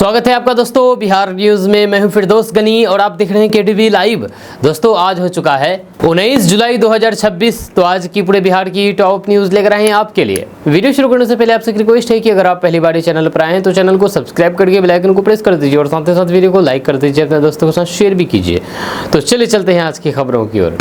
स्वागत है आपका दोस्तों बिहार न्यूज में। मैं हूं फिरदौस गनी और आप देख रहे हैं केटीवी लाइव। दोस्तों आज हो चुका है 19 जुलाई 2026। तो आज की पूरे बिहार की टॉप न्यूज लेकर आए हैं आपके लिए। वीडियो शुरू करने से पहले आपसे रिक्वेस्ट है कि अगर आप पहली बार चैनल पर आए हैं तो चैनल को सब्सक्राइब करके बेल आइकन को प्रेस कर दीजिए और साथ ही साथ वीडियो को लाइक कर दीजिए, अपने दोस्तों के साथ शेयर भी कीजिए। तो चलिए चलते हैं आज की खबरों की ओर।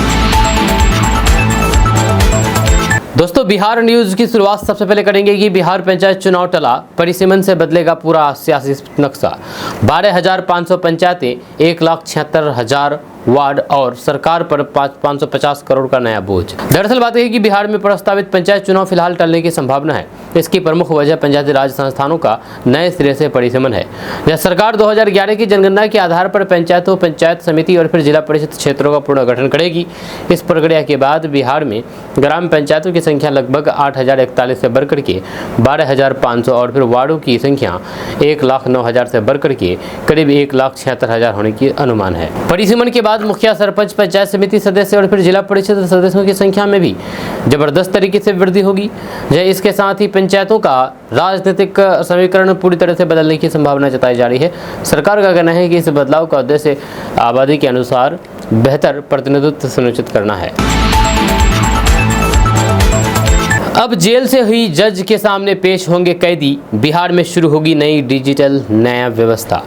दोस्तों बिहार न्यूज की शुरुआत सबसे पहले करेंगे कि बिहार पंचायत चुनाव टला, परिसीमन से बदलेगा पूरा सियासी नक्शा। 12,500 पंचायतें, 1,76,000 वार्ड और सरकार पर 550 करोड़ का नया बोझ। दरअसल बात यह है कि बिहार में प्रस्तावित पंचायत चुनाव फिलहाल टलने की संभावना है। इसकी प्रमुख वजह पंचायती राज संस्थानों का नए सिरे से परिसीमन है। जब सरकार 2011 की जनगणना के आधार पर पंचायतों, पंचायत समिति और फिर जिला परिषद क्षेत्रों का पुनर्गठन करेगी। इस प्रक्रिया के बाद बिहार में ग्राम पंचायतों की संख्या लगभग 8,041 से बढ़कर के 12,500 और फिर वार्डों की संख्या 1,09,000 से बढ़कर के करीब 1,76,000 होने की अनुमान है। परिसीमन के बाद मुखिया, सरपंच, पंचायत समिति सदस्य और फिर जिला परिषद सदस्यों की संख्या में भी जबरदस्त तरीके से वृद्धि होगी। इसके साथ ही पंचायतों का राजनीतिक समीकरण पूरी तरह से बदलने की संभावना जताई जा रही है। सरकार का कहना है कि इस बदलाव का उद्देश्य आबादी के अनुसार बेहतर प्रतिनिधित्व सुनिश्चित करना है। अब जेल से हुई जज के सामने पेश होंगे कैदी, बिहार में शुरू होगी नई डिजिटल न्याय व्यवस्था।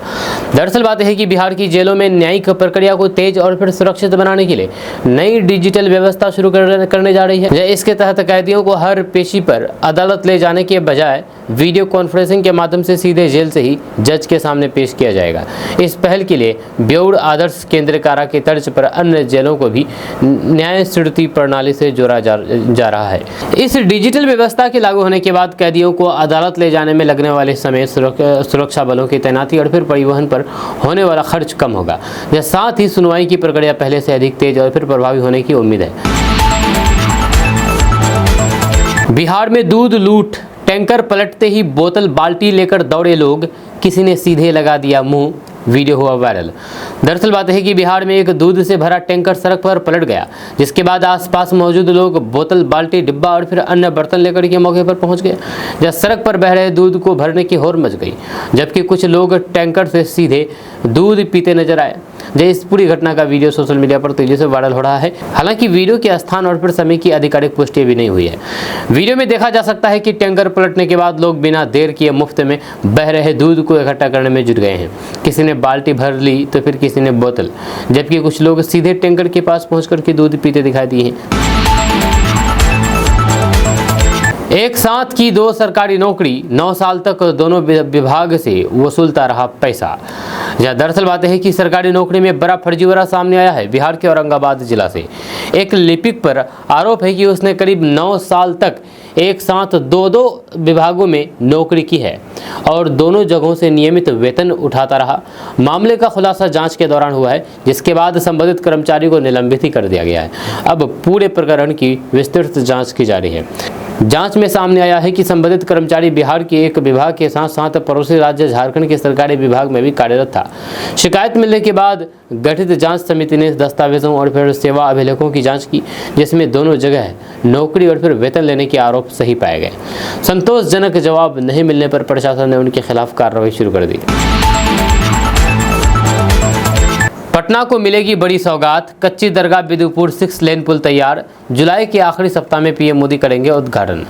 दरअसल बात है कि बिहार की जेलों में न्यायिक प्रक्रिया को तेज और फिर सुरक्षित बनाने के लिए नई डिजिटल व्यवस्था शुरू करने जा रही है। इसके तहत कैदियों को हर पेशी पर अदालत ले जाने के बजाय वीडियो कॉन्फ्रेंसिंग के माध्यम से सीधे जेल से ही जज के सामने पेश किया जाएगा। इस पहल के लिए बेउर आदर्श केंद्र कारा के तर्ज पर अन्य जेलों को भी न्याय स्मृति प्रणाली से जोड़ा जा रहा है। इस डिजिटल व्यवस्था के लागू होने के बाद कैदियों को अदालत ले जाने में लगने वाले समय, सुरक्षा बलों की तैनाती और फिर परिवहन पर होने वाला खर्च कम होगा। साथ ही सुनवाई की प्रक्रिया पहले से अधिक तेज और फिर प्रभावी होने की उम्मीद है। बिहार में दूध लूट, टैंकर पलटते ही बोतल बाल्टी लेकर दौड़े लोग, किसी ने सीधे लगा दिया मुंह, वीडियो हुआ वायरल। दरअसल बात है कि बिहार में एक दूध से भरा टैंकर सड़क पर पलट गया, जिसके बाद आसपास मौजूद लोग बोतल, बाल्टी, डिब्बा और फिर अन्य बर्तन लेकर के मौके पर पहुंच गए। जब सड़क पर बह रहे दूध को भरने की होड़ मच गई, जबकि कुछ लोग टैंकर से सीधे दूध पीते नजर आए। इस पूरी घटना का वीडियो सोशल मीडिया पर तेजी से वायरल हो रहा है। हालांकि वीडियो के स्थान और फिर समय की आधिकारिक पुष्टि भी नहीं हुई है। वीडियो में देखा जा सकता है कि टैंकर पलटने के बाद लोग बिना देर किए मुफ्त में बह रहे दूध को इकट्ठा करने में जुट गए हैं। किसी ने बाल्टी भर ली तो फिर किसी ने बोतल, जबकि कुछ लोग सीधे टैंकर के पास पहुंचकर के दूध पीते दिखाई दिए हैं। एक साथ की 2 सरकारी नौकरी, 9 साल तक दोनों विभाग से वसूलता रहा पैसा। दरअसल बात है कि सरकारी नौकरी में बड़ा फर्जीवाड़ा सामने आया है। बिहार के औरंगाबाद जिला से एक लिपिक पर आरोप है कि उसने करीब 9 साल तक एक साथ 2 विभागों में नौकरी की है और दोनों जगहों से नियमित वेतन उठाता रहा। मामले का खुलासा जांच के दौरान हुआ है, जिसके बाद संबंधित कर्मचारी को निलंबित ही कर दिया गया है। अब पूरे प्रकरण की विस्तृत जांच की जा रही है। जांच में सामने आया है कि संबंधित कर्मचारी बिहार के एक विभाग के साथ साथ पड़ोसी राज्य झारखंड के सरकारी विभाग में भी कार्यरत था। शिकायत मिलने के बाद गठित जांच समिति ने दस्तावेजों और फिर सेवा अभिलेखों की जांच की, जिसमें दोनों जगह नौकरी और फिर वेतन लेने के आरोप सही पाए गए। संतोषजनक जवाब नहीं मिलने पर प्रशासन ने उनके खिलाफ कार्रवाई शुरू कर दी। पटना को मिलेगी बड़ी सौगात, कच्ची दरगाह बिदुपुर 6 लेन पुल तैयार, जुलाई के आखिरी सप्ताह में पीएम मोदी करेंगे उद्घाटन।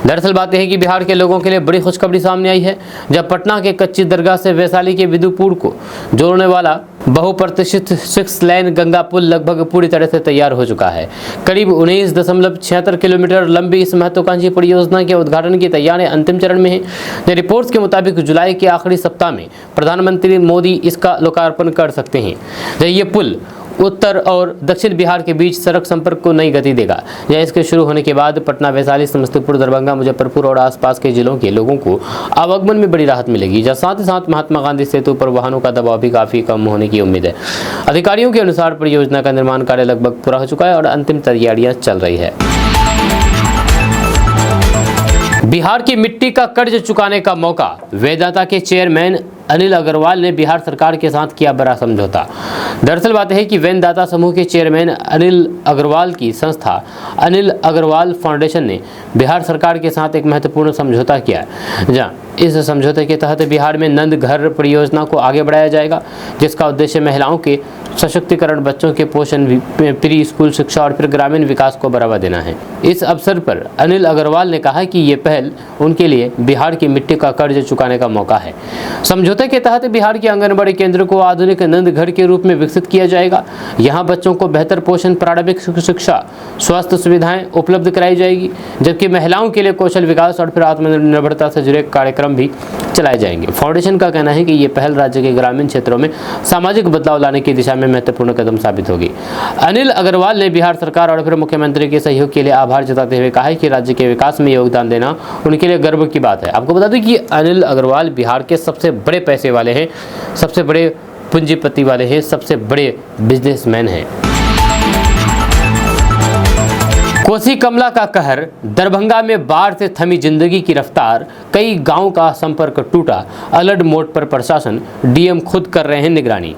दरअसल बात यह है कि बिहार के लोगों के लिए बड़ी खुशखबरी सामने आई है, जब पटना के कच्ची दरगाह से वैशाली के बिदुपुर को जोड़ने वाला बहुप्रतीक्षित 6 लेन गंगा पुल लगभग पूरी तरह से तैयार हो चुका है। करीब 19.76 किलोमीटर लंबी इस महत्वाकांक्षी परियोजना के उद्घाटन की तैयारियां अंतिम चरण में है। रिपोर्ट्स के मुताबिक जुलाई के आखिरी सप्ताह में प्रधानमंत्री मोदी इसका लोकार्पण कर सकते हैं। ये पुल उत्तर और दक्षिण बिहार के बीच सड़क संपर्क को नई गति देगा। इसके शुरू होने के बाद पटना, वैशाली, समस्तीपुर, दरभंगा, मुजफ्फरपुर और आसपास के जिलों के लोगों को आवागमन में बड़ी राहत मिलेगी। साथ ही साथ महात्मा गांधी सेतु पर वाहनों का दबाव भी काफी कम होने की उम्मीद है। अधिकारियों के अनुसार परियोजना का निर्माण कार्य लगभग पूरा हो चुका है और अंतिम तैयारियां चल रही है। बिहार की मिट्टी का कर्ज चुकाने का मौका, वेदांता के चेयरमैन अनिल अग्रवाल ने बिहार सरकार के साथ किया बड़ा समझौता। दरअसल बात है कि वेदांता समूह के चेयरमैन अनिल अग्रवाल की संस्था अनिल अग्रवाल फाउंडेशन ने बिहार सरकार के साथ एक महत्वपूर्ण समझौता किया, जहां इस समझौते के तहत बिहार में नंद घर परियोजना को आगे बढ़ाया जाएगा, जिसका उद्देश्य महिलाओं के सशक्तिकरण, बच्चों के पोषण, प्री स्कूल शिक्षा और फिर ग्रामीण विकास को बढ़ावा देना है। इस अवसर पर अनिल अग्रवाल ने कहा कि ये पहल उनके लिए बिहार की मिट्टी का कर्ज चुकाने का मौका है। समझौते के तहत बिहार के आंगनबाड़ी केंद्र को आधुनिक नंद घर के रूप में विकसित किया जाएगा। यहाँ बच्चों को बेहतर पोषण, प्रारंभिक शिक्षा, स्वास्थ्य सुविधाएं उपलब्ध कराई जाएगी, जबकि महिलाओं के लिए कौशल विकास और फिर आत्मनिर्भरता से जुड़े कार्यक्रम भी चलाए जाएंगे। फाउंडेशन का कहना है कि ये पहल राज्य के ग्रामीण क्षेत्रों में सामाजिक बदलाव लाने की दिशा में महत्वपूर्ण कदम साबित होगी। अनिल अग्रवाल ने बिहार सरकार और फिर मुख्यमंत्री के सहयोग के लिए आभार जताते हुए कहा है कि राज्य के विकास में योगदान देना उनके लिए गर्व की बात है। आपको बता दें कि अनिल अग्रवाल बिहार के सबसे बड़े पैसे वाले हैं, सबसे बड़े पूंजीपति वाले हैं, सबसे बड़े बिजनेसमैन हैं। कोसी कमला का कहर, दरभंगा में बाढ़ से थमी जिंदगी की रफ्तार, कई गांव का संपर्क टूटा, अलर्ट मोड पर प्रशासन, डीएम खुद कर रहे हैं निगरानी।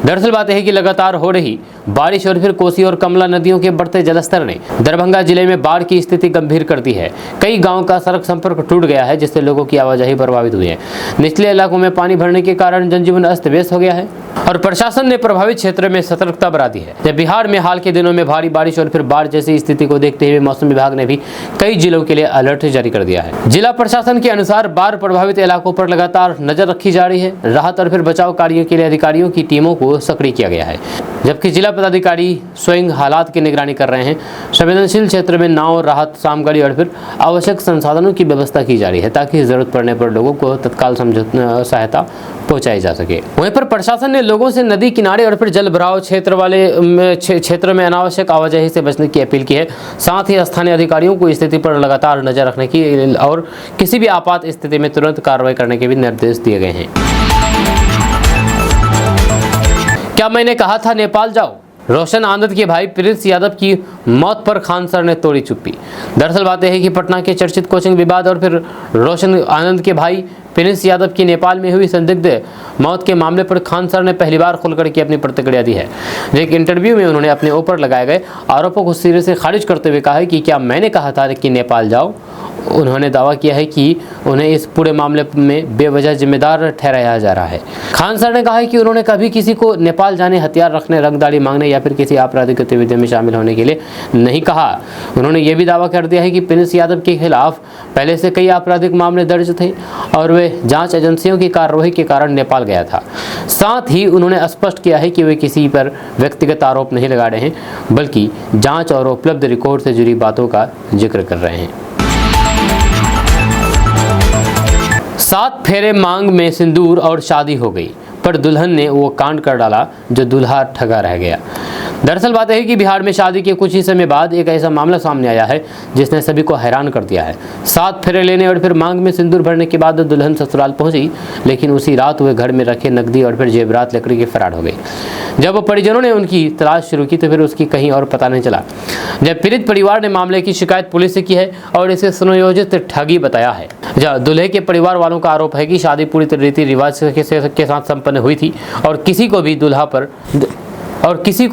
दरअसल बात है कि लगातार हो रही बारिश और फिर कोसी और कमला नदियों के बढ़ते जलस्तर ने दरभंगा जिले में बाढ़ की स्थिति गंभीर कर दी है। कई गाँव का सड़क संपर्क टूट गया है, जिससे लोगों की आवाजाही प्रभावित हुई है। निचले इलाकों में पानी भरने के कारण जनजीवन अस्त व्यस्त हो गया है और प्रशासन ने प्रभावित क्षेत्र में सतर्कता बढ़ा दी है। जब बिहार में हाल के दिनों में भारी बारिश और फिर बाढ़ जैसी स्थिति को देखते हुए मौसम विभाग ने भी कई जिलों के लिए अलर्ट जारी कर दिया है। जिला प्रशासन के अनुसार बाढ़ प्रभावित इलाकों पर लगातार नजर रखी जा रही है। राहत और फिर बचाव कार्यों के लिए अधिकारियों की टीमों को सक्रिय किया गया है, जबकि जिला पदाधिकारी स्वयं हालात की निगरानी कर रहे हैं। संवेदनशील क्षेत्र में नाव, राहत सामग्री और फिर आवश्यक संसाधनों की व्यवस्था की जा रही है, ताकि जरूरत पड़ने पर लोगों को तत्काल सहायता पहुंचाई जा सके। वहीं पर प्रशासन ने लोगों से नदी किनारे और फिर जल भराव क्षेत्र में अनावश्यक आवाजाही से बचने की अपील की है। साथ ही स्थानीय अधिकारियों को स्थिति पर लगातार नजर रखने की और किसी भी आपात स्थिति में तुरंत कार्रवाई करने के भी निर्देश दिए गए हैं। क्या मैंने कहा था नेपाल जाओ? रोशन आनंद के भाई प्रिंस यादव की मौत पर खान सर ने तोड़ी चुप्पी। दरअसल बात यह है कि पटना के चर्चित कोचिंग विवाद और फिर रोशन आनंद के भाई प्रिंस यादव की नेपाल में हुई संदिग्ध मौत के मामले पर खान सर ने पहली बार खुलकर के अपनी प्रतिक्रिया दी है। एक इंटरव्यू में उन्होंने अपने ऊपर लगाए गए आरोपों को सिरे से खारिज करते हुए कहा है कि क्या मैंने कहा था कि नेपाल जाओ। उन्होंने दावा किया है कि उन्हें इस पूरे मामले में बेवजह जिम्मेदार ठहराया जा रहा है। खान सर ने कहा है कि उन्होंने कभी किसी को नेपाल जाने, हथियार रखने, रंगदारी मांगने या फिर किसी आपराधिक गतिविधियों में शामिल होने के लिए नहीं कहा। उन्होंने ये भी दावा कर दिया है कि प्रिंस यादव के खिलाफ पहले से कई आपराधिक मामले दर्ज थे और वे जांच एजेंसियों की कार्रवाई के कारण नेपाल गया था। साथ ही उन्होंने स्पष्ट किया है कि वे किसी पर व्यक्तिगत आरोप नहीं लगा रहे हैं, बल्कि जांच और उपलब्ध रिकॉर्ड से जुड़ी बातों का जिक्र कर रहे हैं। 7 फेरे मांग में सिंदूर और शादी हो गई, पर दुल्हन ने वो कांड कर डाला जो दूल्हा ठगा रह गया। दरअसल बात है कि बिहार में शादी के कुछ ही समय बाद एक ऐसा मामला सामने आया है जिसने सभी को हैरान कर दिया है। 7 फेरे लेने और फिर मांग में सिंदूर भरने के बाद दुल्हन ससुराल पहुंची, लेकिन उसी रात वे घर में रखे नकदी और फिर जेवरात लेकर के फरार हो गई। जब परिजनों ने उनकी तलाश शुरू की तो फिर उसकी कहीं और पता नहीं चला। जब पीड़ित परिवार ने मामले की शिकायत पुलिस से की है और इसे सुनियोजित ठगी बताया है। जब दूल्हे के परिवार वालों का आरोप है कि शादी पूरी रीति रिवाज के साथ संपन्न हुई थी और किसी को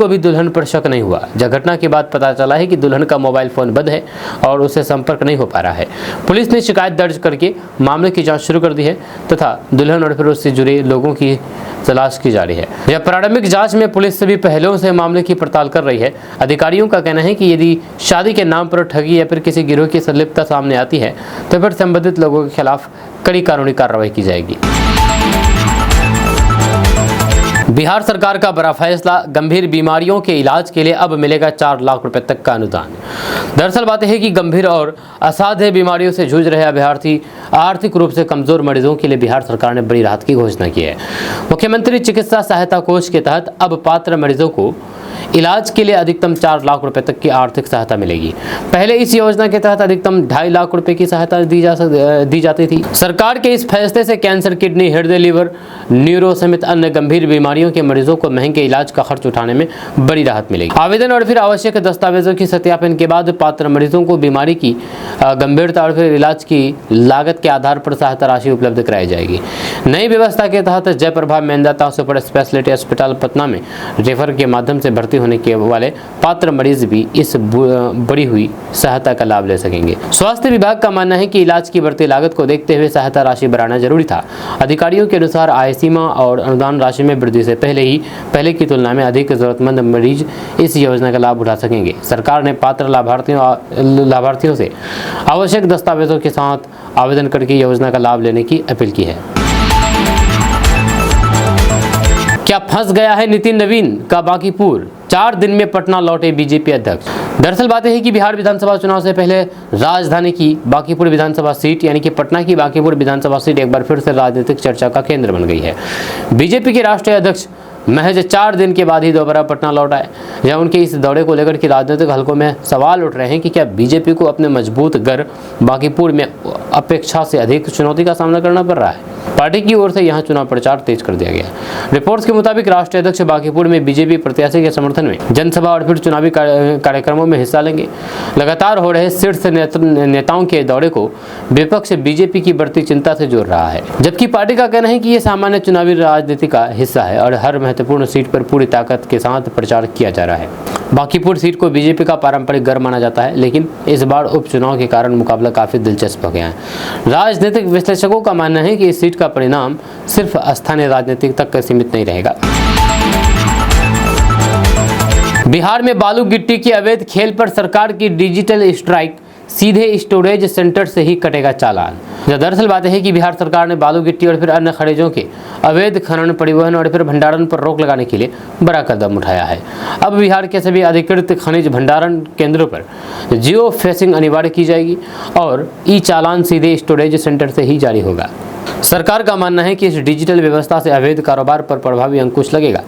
भी दुल्हन पर शक नहीं हुआ। जब घटना के बाद पता चला है कि दुल्हन का मोबाइल फोन बंद है और उससे संपर्क नहीं हो पा रहा है। पुलिस ने शिकायत दर्ज करके मामले की जांच शुरू कर दी है तथा दुल्हन और फिर उससे जुड़े लोगों की तलाश की जा रही है। यह प्रारंभिक जांच में पुलिस सभी पहलुओं से मामले की पड़ताल कर रही है। अधिकारियों का कहना है कि यदि शादी के नाम पर ठगी या फिर किसी गिरोह की संलिप्तता सामने आती है तो फिर संबंधित लोगों के खिलाफ कड़ी कानूनी कार्रवाई की जाएगी। बिहार सरकार का बड़ा फैसला, गंभीर बीमारियों के इलाज के लिए अब मिलेगा 4 लाख रुपए तक का अनुदान। दरअसल बात है कि गंभीर और असाध्य बीमारियों से जूझ रहे अभ्यर्थी, आर्थिक रूप से कमजोर मरीजों के लिए बिहार सरकार ने बड़ी राहत की घोषणा की है। मुख्यमंत्री चिकित्सा सहायता कोष के तहत अब पात्र मरीजों को इलाज के लिए अधिकतम 4 लाख रुपए तक की आर्थिक सहायता मिलेगी। पहले इस योजना के तहत अधिकतम 2.5 लाख रुपए की सहायता दी जाती थी। सरकार के इस फैसले से कैंसर, किडनी, हृदय, लीवर, न्यूरो समेत अन्य गंभीर बीमारियों के मरीजों को महंगे इलाज का खर्च उठाने में बड़ी राहत मिलेगी। आवेदन और फिर आवश्यक दस्तावेजों की सत्यापन के बाद पात्र मरीजों को बीमारी की गंभीरता और फिर इलाज की लागत के आधार पर सहायता राशि उपलब्ध कराई जाएगी। नई व्यवस्था के तहत जयप्रभा मेंदाता सुपर स्पेशलिटी अस्पताल पटना में रेफर के माध्यम से भर्ती भर्ती होने के वाले पात्र मरीज भी इस बढ़ी हुई सहायता का लाभ ले सकेंगे। स्वास्थ्य विभाग का मानना है कि इलाज की बढ़ती लागत को देखते हुए सहायता राशि बढ़ाना जरूरी था। अधिकारियों के अनुसार आय सीमा और अनुदान राशि में वृद्धि से पहले की तुलना में अधिक जरूरतमंद मरीज इस योजना का लाभ उठा सकेंगे। सरकार ने पात्र लाभार्थियों से आवश्यक दस्तावेजों के साथ आवेदन करके योजना का लाभ लेने की अपील की है। क्या फंस गया है नितिन नवीन का बांकीपुर? 4 दिन में पटना लौटे बीजेपी अध्यक्ष। दरअसल बात है कि बिहार विधानसभा चुनाव से पहले राजधानी की बांकीपुर विधानसभा सीट यानी कि पटना की बांकीपुर विधानसभा सीट एक बार फिर से राजनीतिक चर्चा का केंद्र बन गई है। बीजेपी के राष्ट्रीय अध्यक्ष महज 4 दिन के बाद ही दोबारा पटना लौट आए, जहां उनके इस दौरे को लेकर के राजनीतिक हलकों में सवाल उठ रहे हैं कि क्या बीजेपी को अपने मजबूत घर बांकीपुर में अपेक्षा से अधिक चुनौती का सामना करना पड़ रहा है। पार्टी की ओर से यहां चुनाव प्रचार तेज कर दिया गया। रिपोर्ट्स के मुताबिक राष्ट्रीय अध्यक्ष बांकीपुर में बीजेपी प्रत्याशी के समर्थन में जनसभा और फिर चुनावी कार्यक्रमों में हिस्सा लेंगे। लगातार हो रहे शीर्ष नेताओं के दौरे को विपक्ष बीजेपी की बढ़ती चिंता से जोड़ रहा है, जबकि पार्टी का कहना है कि ये सामान्य चुनावी राजनीति का हिस्सा है और हर महत्वपूर्ण सीट पर पूरी ताकत के साथ प्रचार किया जा रहा है। बांकीपुर सीट को बीजेपी का पारंपरिक घर माना जाता है, लेकिन इस बार उपचुनाव के कारण मुकाबला काफी दिलचस्प हो गया है। राजनीतिक विश्लेषकों का मानना है कि इस सीट का परिणाम सिर्फ स्थानीय राजनीति तक सीमित नहीं रहेगा। बिहार में बालू गिट्टी की अवैध खेल पर सरकार की डिजिटल स्ट्राइक, सीधे स्टोरेज सेंटर से ही कटेगा चालान। दरअसल बात है कि बिहार सरकार ने बालू गिट्टी और फिर अन्य खनिजों के अवैध खनन, परिवहन और फिर भंडारण पर रोक लगाने के लिए बड़ा कदम उठाया है। अब बिहार के सभी अधिकृत खनिज भंडारण केंद्रों पर जियो फेंसिंग अनिवार्य की जाएगी और ई चालान सीधे स्टोरेज सेंटर से ही जारी होगा। सरकार का मानना है कि इस डिजिटल व्यवस्था से अवैध कारोबार पर प्रभावी अंकुश लगेगा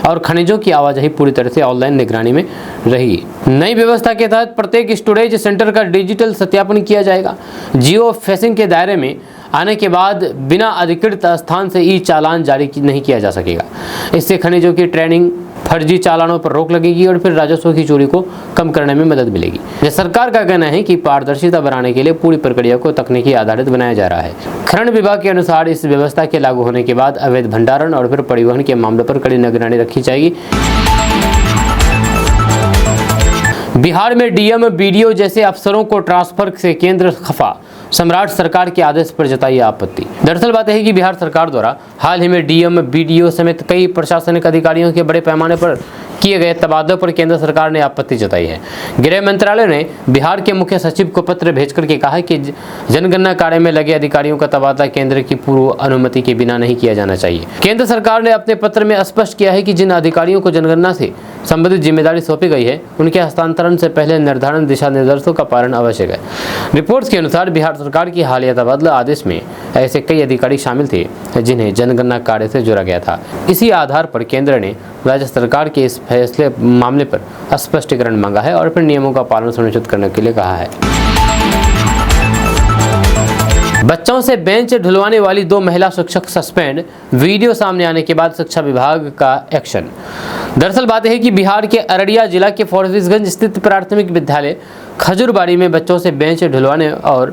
और खनिजों की आवाजाही पूरी तरह से ऑनलाइन निगरानी में रहेगी। नई व्यवस्था के तहत प्रत्येक स्टोरेज सेंटर का डिजिटल सत्यापन किया जाएगा। जियो फेंसिंग के दायरे में आने के बाद बिना अधिकृत स्थान से ई चालान जारी नहीं किया जा सकेगा। इससे खनिजों की ट्रेनिंग, फर्जी चालानों पर रोक लगेगी और फिर राजस्व की चोरी को कम करने में मदद मिलेगी। सरकार का कहना है कि पारदर्शिता बनाने के लिए पूरी प्रक्रिया को तकनीकी आधारित बनाया जा रहा है। खनन विभाग के अनुसार इस व्यवस्था के लागू होने के बाद अवैध भंडारण और फिर परिवहन के मामलों पर कड़ी निगरानी रखी जाएगी। बिहार में डीएम, बीडीओ जैसे अफसरों को ट्रांसफर से केंद्र खफा, सम्राट सरकार के आदेश पर जताई आपत्ति। दरअसल बात है कि बिहार सरकार द्वारा हाल ही में डीएम, बीडीओ समेत कई प्रशासनिक अधिकारियों के बड़े पैमाने पर किए गए तबादलों पर केंद्र सरकार ने आपत्ति जताई है। गृह मंत्रालय ने बिहार के मुख्य सचिव को पत्र भेजकर के कहा है कि जनगणना कार्य में लगे अधिकारियों का तबादला केंद्र की पूर्व अनुमति के बिना नहीं किया जाना चाहिए। केंद्र सरकार ने अपने पत्र में स्पष्ट किया है कि जिन अधिकारियों को जनगणना से संबंधित जिम्मेदारी सौंपी गई है, उनके हस्तांतरण से पहले निर्धारण दिशा निर्देशों का पालन आवश्यक है। रिपोर्ट्स के अनुसार बिहार सरकार की हालिया तबादला आदेश में ऐसे कई अधिकारी शामिल थे जिन्हें जनगणना कार्य से जोड़ा गया था। इसी आधार पर केंद्र ने राज्य सरकार के इस फैसले मामले पर स्पष्टीकरण मांगा है और फिर नियमों का पालन सुनिश्चित करने के लिए कहा है। बच्चों से बेंच ढुलवाने वाली 2 महिला शिक्षक सस्पेंड, वीडियो सामने आने के बाद शिक्षा विभाग का एक्शन। दरअसल बात है कि बिहार के अररिया जिला के फॉरबिसगंज स्थित प्राथमिक विद्यालय खजूरबाड़ी में बच्चों से बेंच ढुलवाने और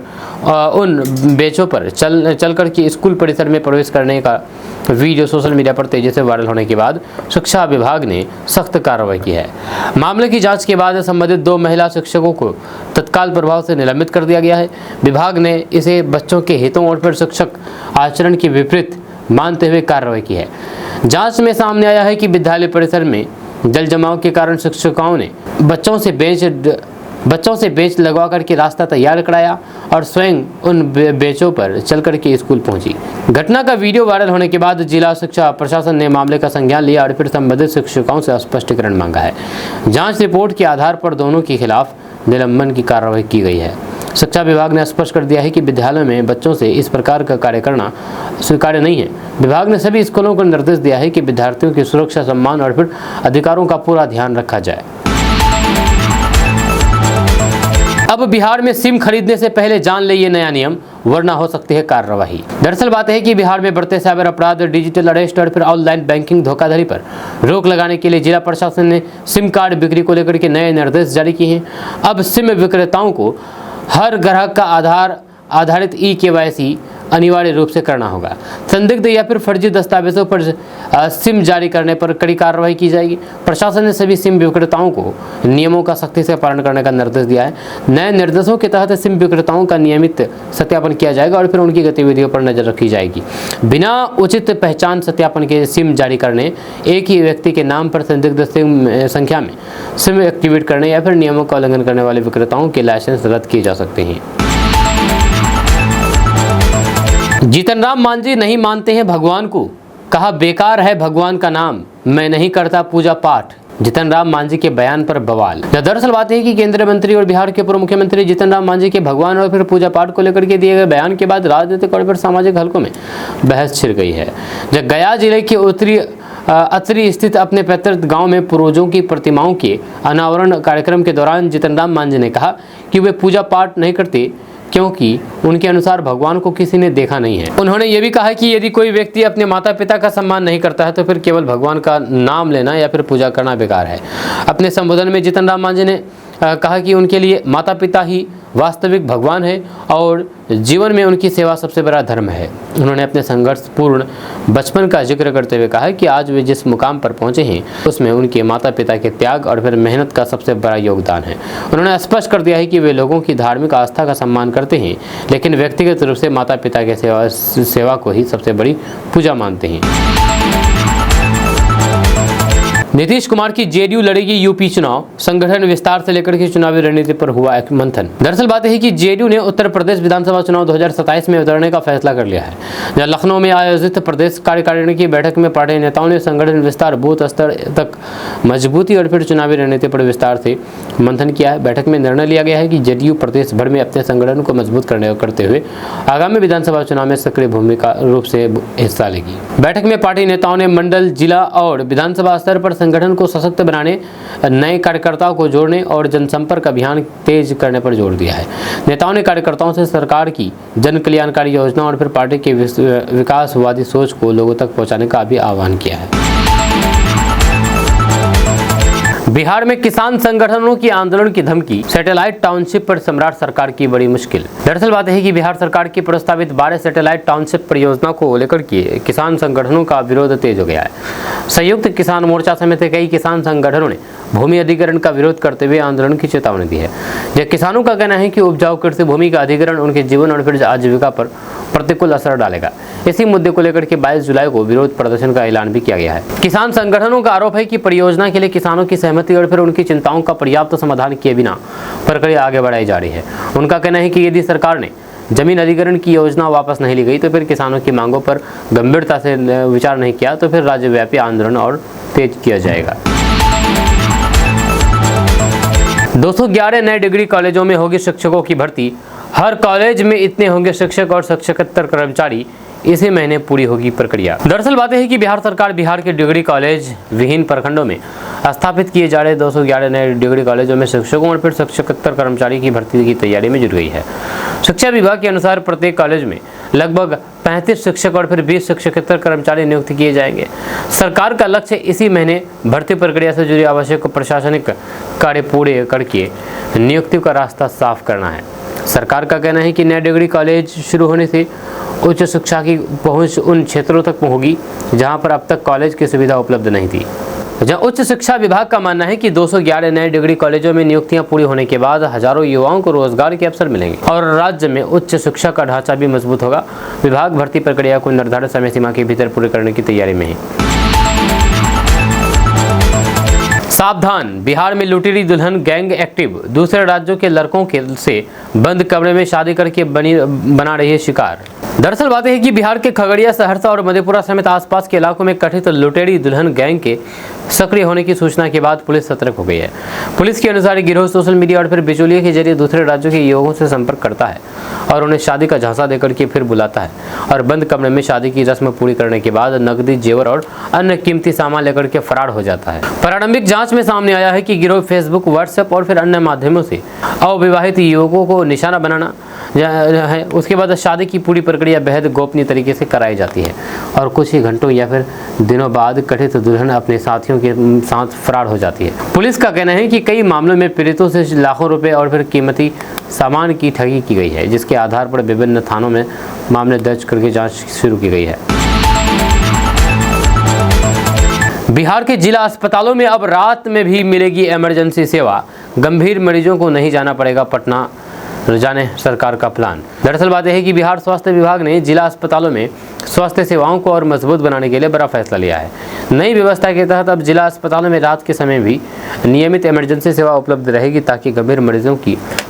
उन बेंचों पर चलकर के स्कूल परिसर में प्रवेश करने का वीडियो सोशल मीडिया पर तेजी से वायरल होने के बाद शिक्षा विभाग ने सख्त कार्रवाई की है। मामले की जांच के बाद संबंधित 2 महिला शिक्षकों को तत्काल प्रभाव से निलंबित कर दिया गया है। विभाग ने इसे बच्चों के हितों और फिर शिक्षक आचरण के विपरीत मानते हुए कार्रवाई की है। जांच में सामने आया है कि विद्यालय परिसर में जल जमाव के कारण शिक्षिकाओं ने बच्चों से बेंच लगवा करके रास्ता तैयार कराया और स्वयं उन बेंचों पर चल करके स्कूल पहुंची। घटना का वीडियो वायरल होने के बाद जिला शिक्षा प्रशासन ने मामले का संज्ञान लिया और फिर संबंधित शिक्षकों से स्पष्टीकरण मांगा है। जांच रिपोर्ट के आधार पर दोनों के खिलाफ निलंबन की कार्रवाई की गई है। शिक्षा विभाग ने स्पष्ट कर दिया है कि विद्यालय में बच्चों से इस प्रकार का कार्य करना स्वीकार्य नहीं है। विभाग ने सभी स्कूलों को निर्देश दिया है कि विद्यार्थियों की सुरक्षा, सम्मान और फिर अधिकारों का पूरा ध्यान रखा जाए। अब बिहार में सिम खरीदने से पहले जान ले ये नया नियम, वरना हो सकती है कार्रवाई। दरअसल बात है कि बिहार में बढ़ते साइबर अपराध, डिजिटल अरेस्ट और फिर ऑनलाइन बैंकिंग धोखाधड़ी पर रोक लगाने के लिए जिला प्रशासन ने सिम कार्ड बिक्री को लेकर के नए निर्देश जारी किए हैं। अब सिम विक्रेताओं को हर ग्राहक का आधार आधारित ई-KYC अनिवार्य रूप से करना होगा। संदिग्ध या फिर फर्जी दस्तावेजों पर सिम जारी करने पर कड़ी कार्रवाई की जाएगी। प्रशासन ने सभी सिम विक्रेताओं को नियमों का सख्ती से पालन करने का निर्देश दिया है। नए निर्देशों के तहत सिम विक्रेताओं का नियमित सत्यापन किया जाएगा और फिर उनकी गतिविधियों पर नजर रखी जाएगी। बिना उचित पहचान सत्यापन के सिम जारी करने, एक ही व्यक्ति के नाम पर संदिग्ध सिम संख्या में सिम एक्टिवेट करने या फिर नियमों का उल्लंघन करने वाले विक्रेताओं के लाइसेंस रद्द किए जा सकते हैं। जीतन राम मांझी नहीं मानते हैं भगवान को, कहा बेकार है भगवान का नाम, मैं नहीं करता पूजा पाठ। जीतन राम मांझी के बयान पर बवाल। दरअसल बात है कि केंद्रीय मंत्री और बिहार के पूर्व मुख्यमंत्री जीतन राम मांझी के भगवान और फिर पूजा पाठ को लेकर के दिए गए बयान के बाद राजनीतिक और फिर सामाजिक हलकों में बहस छिड़ गई है। जब गया जिले के अतरी स्थित अपने पैतृक गांव में पूर्वजों की प्रतिमाओं के अनावरण कार्यक्रम के दौरान जीतन राम मांझी ने कहा कि वे पूजा पाठ नहीं करते क्योंकि उनके अनुसार भगवान को किसी ने देखा नहीं है। उन्होंने ये भी कहा कि यदि कोई व्यक्ति अपने माता पिता का सम्मान नहीं करता है तो फिर केवल भगवान का नाम लेना या फिर पूजा करना बेकार है। अपने संबोधन में जीतन राम मांझी ने कहा कि उनके लिए माता पिता ही वास्तविक भगवान है और जीवन में उनकी सेवा सबसे बड़ा धर्म है। उन्होंने अपने संघर्षपूर्ण बचपन का जिक्र करते हुए कहा कि आज वे जिस मुकाम पर पहुंचे हैं उसमें उनके माता पिता के त्याग और फिर मेहनत का सबसे बड़ा योगदान है। उन्होंने स्पष्ट कर दिया है कि वे लोगों की धार्मिक आस्था का सम्मान करते हैं लेकिन व्यक्तिगत रूप से माता पिता के सेवा को ही सबसे बड़ी पूजा मानते हैं। नीतीश कुमार की जेडीयू लड़ेगी यूपी चुनाव, संगठन विस्तार से लेकर के चुनावी रणनीति पर हुआ एक मंथन। दरअसल बात है कि जेडीयू ने उत्तर प्रदेश विधानसभा चुनाव 2027 में उतरने का फैसला कर लिया है। जहां लखनऊ में आयोजित प्रदेश कार्यकारिणी की बैठक में पार्टी नेताओं ने संगठन विस्तार, बूथ स्तर तक मजबूती और फिर चुनावी रणनीति पर विस्तार से मंथन किया है। बैठक में निर्णय लिया गया है कि जेडीयू प्रदेश भर में अपने संगठन को मजबूत करते हुए आगामी विधानसभा चुनाव में सक्रिय भूमिका रूप से हिस्सा लेगी। बैठक में पार्टी नेताओं ने मंडल, जिला और विधानसभा स्तर पर संगठन को सशक्त बनाने, नए कार्यकर्ताओं को जोड़ने और जनसंपर्क अभियान तेज करने पर जोर दिया है। नेताओं ने कार्यकर्ताओं से सरकार की जन कल्याणकारी योजना और फिर पार्टी के विकासवादी सोच को लोगों तक पहुंचाने का भी आह्वान किया है। बिहार में किसान संगठनों की आंदोलन की धमकी, सैटेलाइट टाउनशिप पर सम्राट सरकार की बड़ी मुश्किल। दरअसल बात है कि बिहार सरकार की प्रस्तावित 12 सैटेलाइट टाउनशिप परियोजना को लेकर के किसान संगठनों का विरोध तेज हो गया है। संयुक्त किसान मोर्चा समेत कई किसान संगठनों ने भूमि अधिग्रहण का विरोध करते हुए आंदोलन की चेतावनी दी है। यह किसानों का कहना है कि उपजाऊ कृषि भूमि का अधिग्रहण उनके जीवन और फिर आजीविका पर प्रतिकूल असर डालेगा। इसी मुद्दे को लेकर के 22 जुलाई को विरोध प्रदर्शन का ऐलान भी किया गया है। किसान संगठनों का आरोप है कि परियोजना के लिए किसानों की सहमति और फिर उनकी चिंताओं का पर्याप्त समाधान किए बिना प्रक्रिया आगे बढ़ाई जा रही है। उनका कहना है कि यदि सरकार ने जमीन अधिग्रहण की योजना वापस नहीं ली गई तो फिर किसानों की मांगों पर गंभीरता से विचार नहीं किया तो फिर राज्यव्यापी आंदोलन और तेज किया जाएगा। 211 नए डिग्री कॉलेजों में होगी शिक्षकों की भर्ती। हर कॉलेज में इतने होंगे शिक्षक और शिक्षकेतर कर्मचारी, इसी महीने पूरी होगी प्रक्रिया। दरअसल बात है कि बिहार सरकार बिहार के डिग्री कॉलेज विहीन प्रखंडों में स्थापित किए जा रहे 211 नए डिग्री कॉलेजों में शिक्षकों और फिर शिक्षकेतर कर्मचारी की भर्ती की तैयारी में जुट गई है। शिक्षा विभाग के अनुसार प्रत्येक कॉलेज में लगभग 35 शिक्षक और फिर 20 शिक्षकेतर कर्मचारी नियुक्त किए जाएंगे। सरकार का लक्ष्य इसी महीने भर्ती प्रक्रिया से जुड़ी आवश्यक प्रशासनिक कार्य पूरे करके नियुक्ति का रास्ता साफ करना है। सरकार का कहना है कि नए डिग्री कॉलेज शुरू होने से उच्च शिक्षा की पहुंच उन क्षेत्रों तक होगी जहां पर अब तक कॉलेज की सुविधा उपलब्ध नहीं थी। जहां उच्च शिक्षा विभाग का मानना है कि 211 नए डिग्री कॉलेजों में नियुक्तियां पूरी होने के बाद हजारों युवाओं को रोजगार के अवसर मिलेंगे और राज्य में उच्च शिक्षा का ढांचा भी मजबूत होगा। विभाग भर्ती प्रक्रिया को निर्धारित समय सीमा के भीतर पूरी करने की तैयारी में है। सावधान, बिहार में लुटेरी दुल्हन गैंग एक्टिव, दूसरे राज्यों के लड़कों के से बंद कमरे में शादी करके बना रही है शिकार। दरअसल बात है कि बिहार के खगड़िया, सहरसा और मधेपुरा समेत आसपास के इलाकों में कथित लुटेरी दुल्हन गैंग के सक्रिय होने की सूचना के बाद पुलिस सतर्क हो गई है। पुलिस के अनुसार गिरोह सोशल मीडिया और फिर बिचौलिए के जरिए दूसरे राज्यों के युवकों से संपर्क करता है और उन्हें शादी का झांसा देकर के फिर बुलाता है और बंद कमरे में शादी की रस्म पूरी करने के बाद नकदी, जेवर और अन्य कीमती सामान लेकर के फरार हो जाता है। प्रारंभिक जांच में सामने आया है कि गिरोह फेसबुक, व्हाट्सएप और फिर अन्य माध्यमों से अविवाहित युवकों को निशाना बनाना है। उसके बाद शादी की पूरी प्रक्रिया प्रक्रिया बेहद गोपनीय तरीके से कराई जाती है और कुछ ही घंटों या फिर दिनों बाद कथित दुल्हन अपने साथियों के साथ फरार हो जाती है। पुलिस का कहना है कि कई मामलों में पीड़ितों से लाखों रुपए और फिर कीमती सामान की ठगी की गई है, जिसके आधार पर विभिन्न थानों में मामले दर्ज करके जाँच शुरू की गई है। बिहार के जिला अस्पतालों में अब रात में भी मिलेगी इमरजेंसी सेवा। गंभीर मरीजों को नहीं जाना पड़ेगा पटना, जाने सरकार का प्लान। दरअसल बात यह है कि बिहार स्वास्थ्य विभाग ने जिला अस्पतालों में स्वास्थ्य सेवाओं को और मजबूत बनाने के लिए बड़ा फैसला लिया है। नई व्यवस्था के तहत अब जिला अस्पतालों में रात के समय भी नियमित इमरजेंसी सेवा उपलब्ध रहेगी, ताकि गंभीर मरीजों